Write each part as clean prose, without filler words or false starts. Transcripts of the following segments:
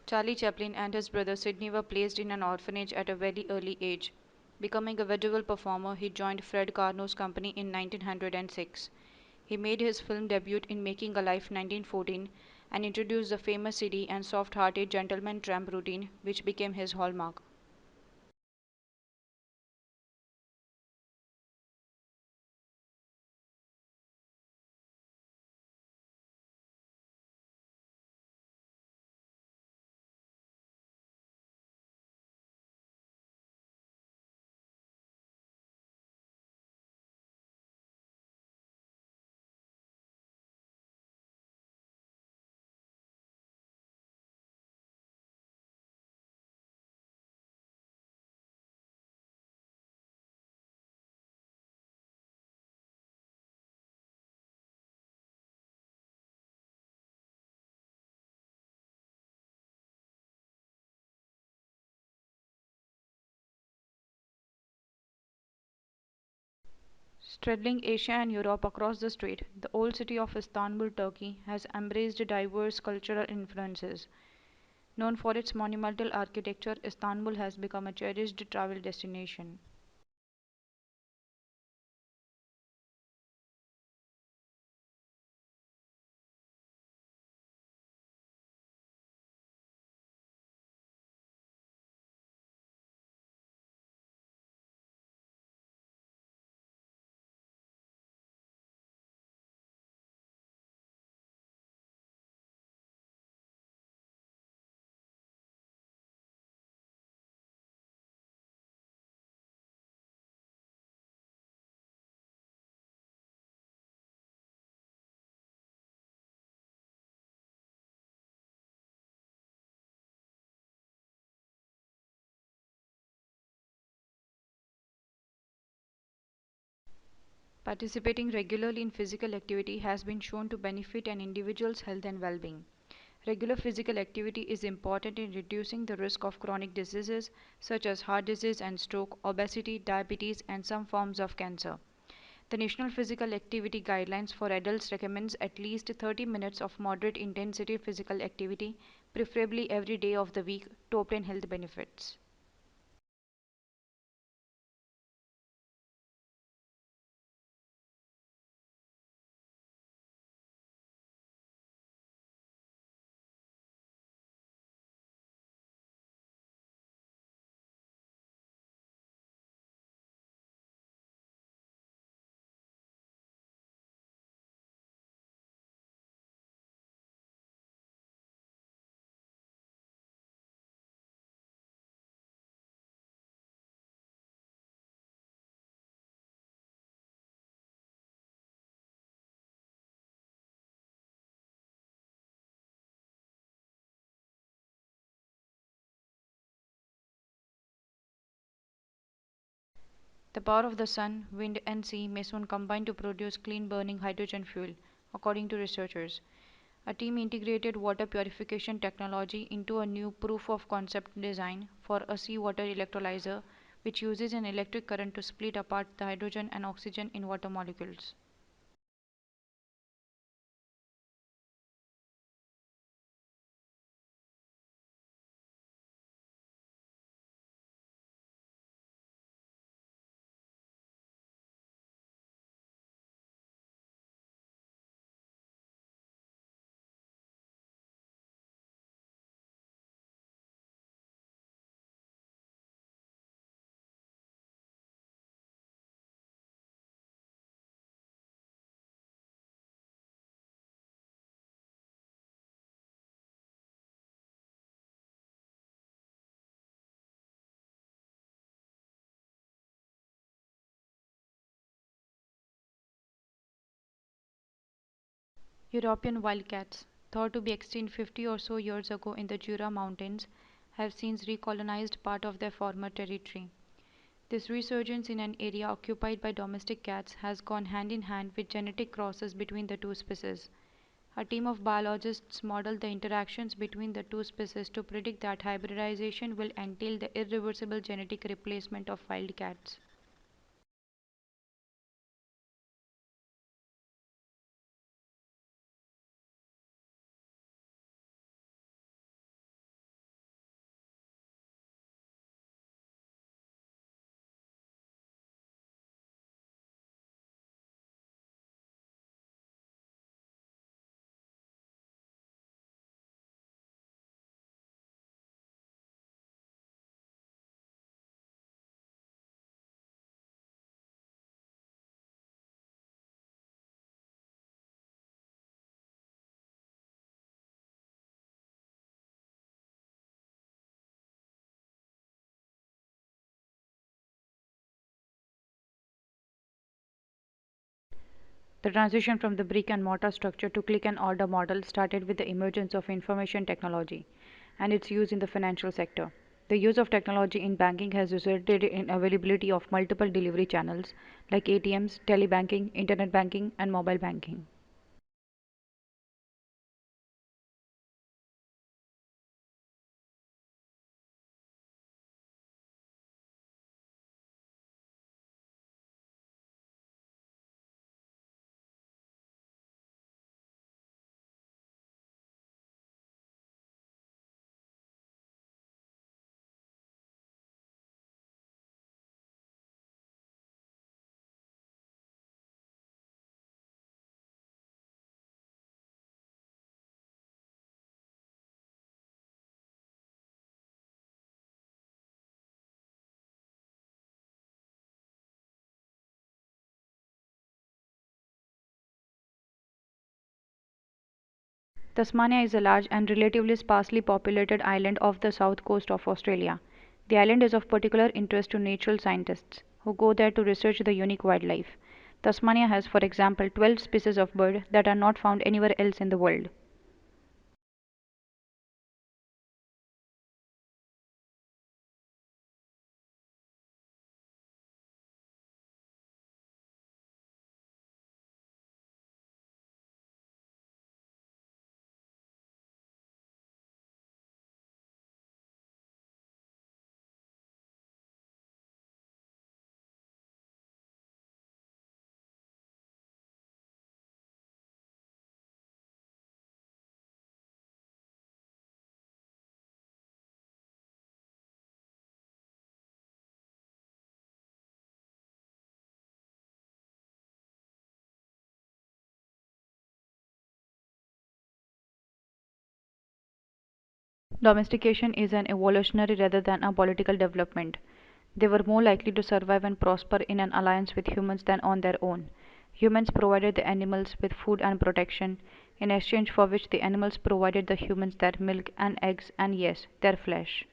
Charlie Chaplin and his brother Sidney were placed in an orphanage at a very early age. Becoming a vaudeville performer, he joined Fred Carno's company in 1906. He made his film debut in Making a Life 1914 and introduced the famous seedy and soft-hearted gentleman tramp routine, which became his hallmark. Straddling Asia and Europe across the strait, the old city of Istanbul, Turkey, has embraced diverse cultural influences. Known for its monumental architecture, Istanbul has become a cherished travel destination. Participating regularly in physical activity has been shown to benefit an individual's health and well-being. Regular physical activity is important in reducing the risk of chronic diseases such as heart disease and stroke, obesity, diabetes, and some forms of cancer. The National Physical Activity Guidelines for adults recommends at least 30 minutes of moderate intensity physical activity, preferably every day of the week, to obtain health benefits. The power of the sun, wind, and sea may soon combine to produce clean burning hydrogen fuel, according to researchers. A team integrated water purification technology into a new proof of concept design for a seawater electrolyzer, which uses an electric current to split apart the hydrogen and oxygen in water molecules. European wildcats, thought to be extinct 50 or so years ago in the Jura Mountains, have since recolonized part of their former territory. This resurgence in an area occupied by domestic cats has gone hand in hand with genetic crosses between the two species. A team of biologists modeled the interactions between the two species to predict that hybridization will entail the irreversible genetic replacement of wild cats. The transition from the brick and mortar structure to click and order model started with the emergence of information technology and its use in the financial sector. The use of technology in banking has resulted in availability of multiple delivery channels like ATMs, tele-banking, internet banking, and mobile banking. Tasmania is a large and relatively sparsely populated island off the south coast of Australia. The island is of particular interest to natural scientists who go there to research the unique wildlife. Tasmania has, for example, 12 species of bird that are not found anywhere else in the world. Domestication is an evolutionary rather than a political development. They were more likely to survive and prosper in an alliance with humans than on their own. Humans provided the animals with food and protection, in exchange for which the animals provided the humans their milk and eggs and, yes, their flesh.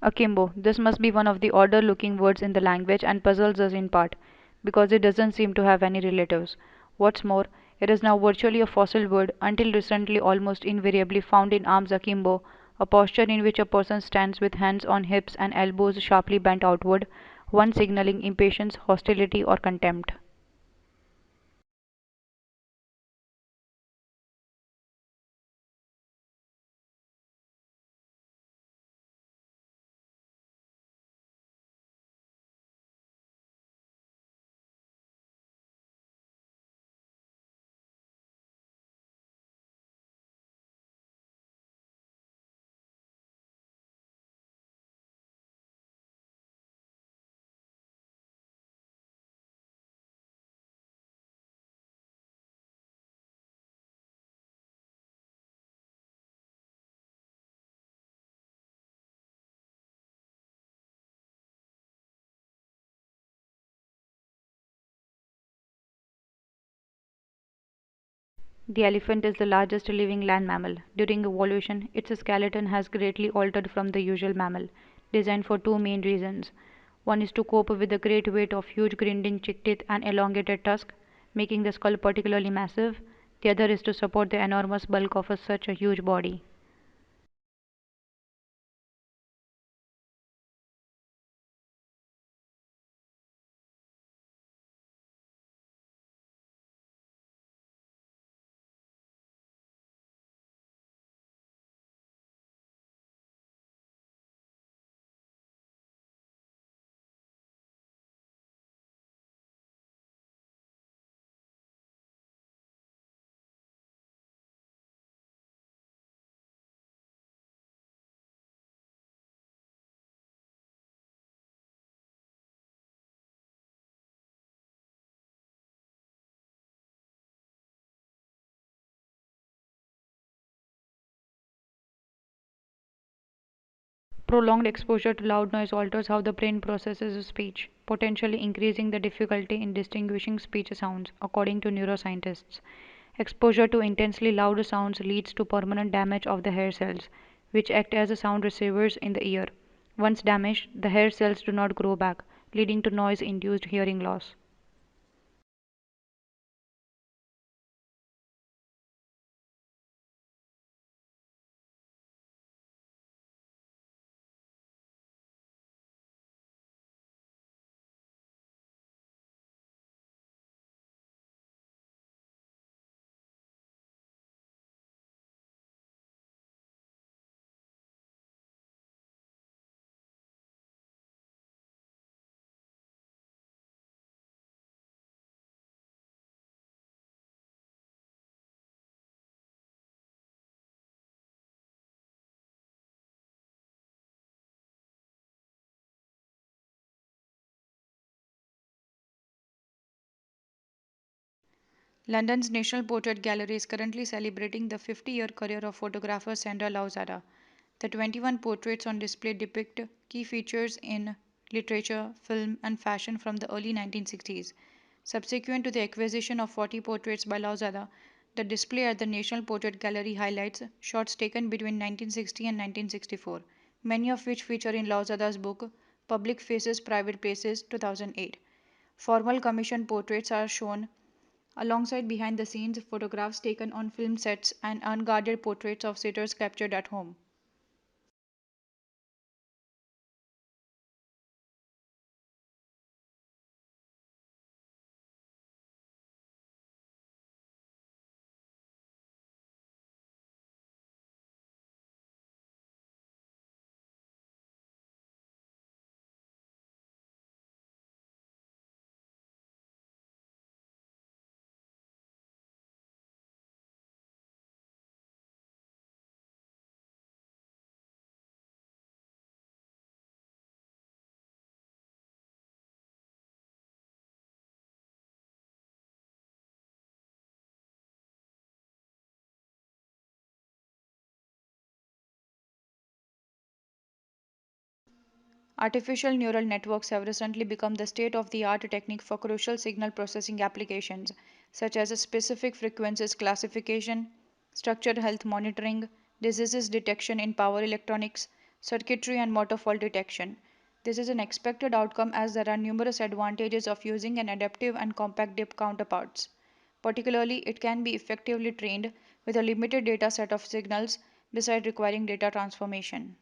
Akimbo. This must be one of the odder looking words in the language and puzzles us in part, because it doesn't seem to have any relatives. What's more, it is now virtually a fossil word, until recently almost invariably found in arms akimbo, a posture in which a person stands with hands on hips and elbows sharply bent outward, one signaling impatience, hostility, or contempt. The elephant is the largest living land mammal. During evolution, its skeleton has greatly altered from the usual mammal, designed for two main reasons. One is to cope with the great weight of huge grinding chick teeth and elongated tusk, making the skull particularly massive. The other is to support the enormous bulk of such a huge body. Prolonged exposure to loud noise alters how the brain processes speech, potentially increasing the difficulty in distinguishing speech sounds, according to neuroscientists. Exposure to intensely loud sounds leads to permanent damage of the hair cells, which act as sound receivers in the ear. Once damaged, the hair cells do not grow back, leading to noise induced hearing loss. London's National Portrait Gallery is currently celebrating the 50-year career of photographer Sandra Lauzada. The 21 portraits on display depict key features in literature, film, and fashion from the early 1960s. Subsequent to the acquisition of 40 portraits by Lauzada, the display at the National Portrait Gallery highlights shots taken between 1960 and 1964, many of which feature in Lauzada's book Public Faces, Private Places, 2008. Formal commission portraits are shown alongside behind the scenes photographs taken on film sets and unguarded portraits of sitters captured at home. Artificial neural networks have recently become the state of the art technique for crucial signal processing applications, such as specific frequencies classification, structured health monitoring, diseases detection in power electronics, circuitry, and motor fault detection. This is an expected outcome as there are numerous advantages of using an adaptive and compact dip counterparts. Particularly, it can be effectively trained with a limited data set of signals besides requiring data transformation.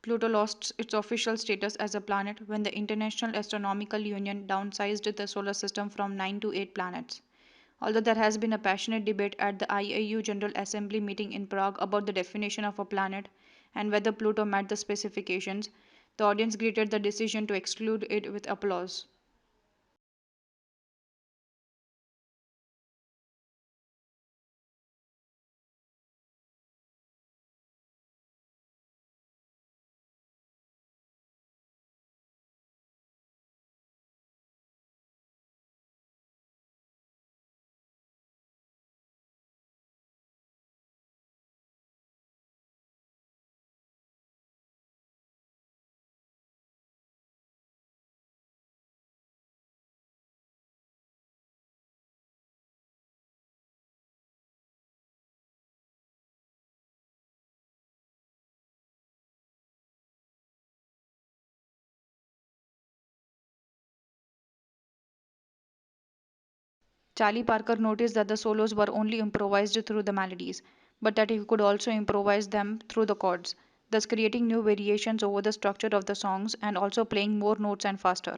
Pluto lost its official status as a planet when the International Astronomical Union downsized the solar system from 9 to 8 planets. Although there has been a passionate debate at the IAU General Assembly meeting in Prague about the definition of a planet and whether Pluto met the specifications, the audience greeted the decision to exclude it with applause. Charlie Parker noticed that the solos were only improvised through the melodies, but that he could also improvise them through the chords, thus creating new variations over the structure of the songs and also playing more notes and faster.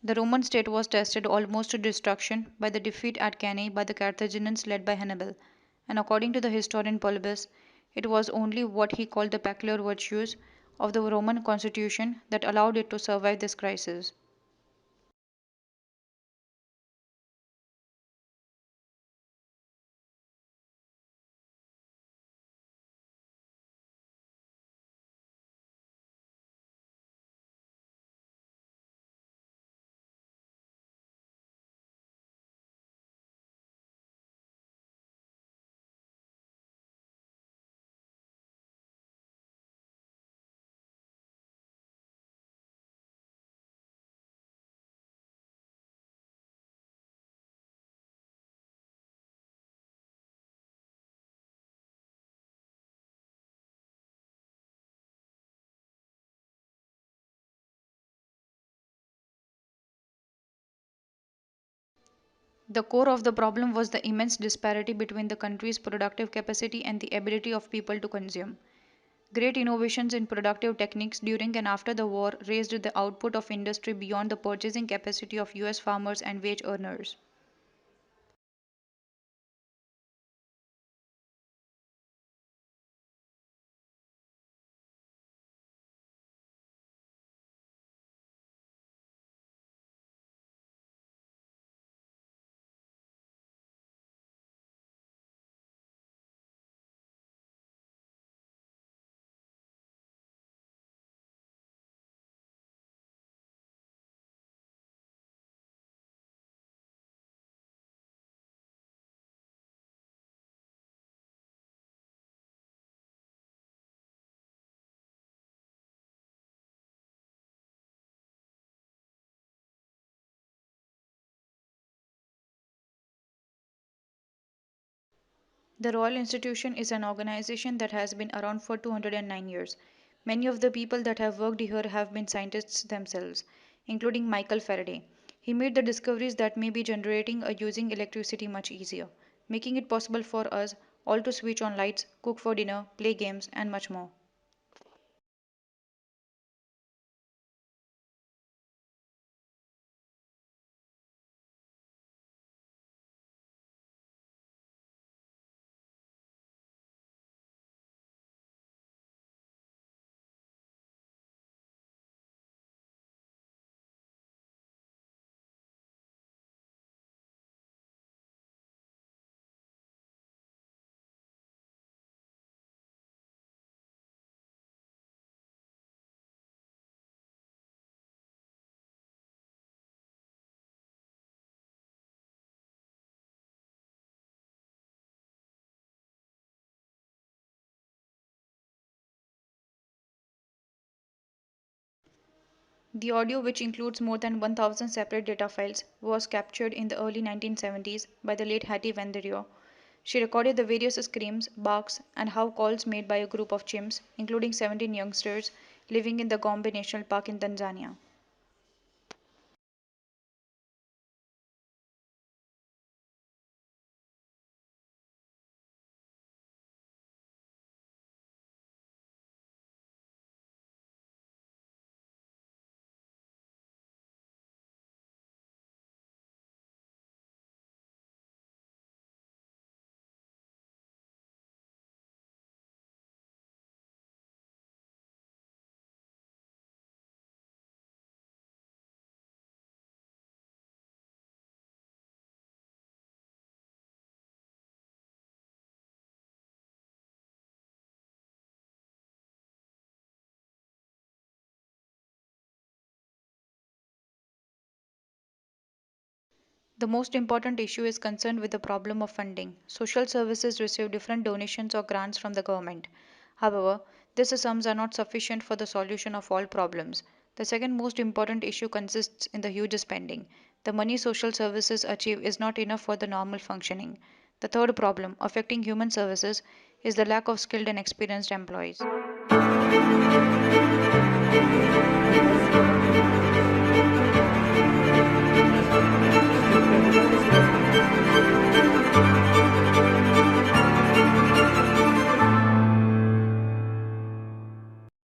The Roman state was tested almost to destruction by the defeat at Cannae by the Carthaginians led by Hannibal, and according to the historian Polybus, it was only what he called the peculiar virtues of the Roman constitution that allowed it to survive this crisis. The core of the problem was the immense disparity between the country's productive capacity and the ability of people to consume. Great innovations in productive techniques during and after the war raised the output of industry beyond the purchasing capacity of US farmers and wage earners. The Royal Institution is an organization that has been around for 209 years. Many of the people that have worked here have been scientists themselves, including Michael Faraday. He made the discoveries that may be generating or using electricity much easier, making it possible for us all to switch on lights, cook for dinner, play games, and much more. The audio, which includes more than 1,000 separate data files, was captured in the early 1970s by the late Hetty. She recorded the various screams, barks, and how calls made by a group of chimps, including 17 youngsters, living in the Gombe National Park in Tanzania. The most important issue is concerned with the problem of funding. Social services receive different donations or grants from the government. However, these sums are not sufficient for the solution of all problems. The second most important issue consists in the huge spending. The money social services achieve is not enough for the normal functioning. The third problem affecting human services is the lack of skilled and experienced employees.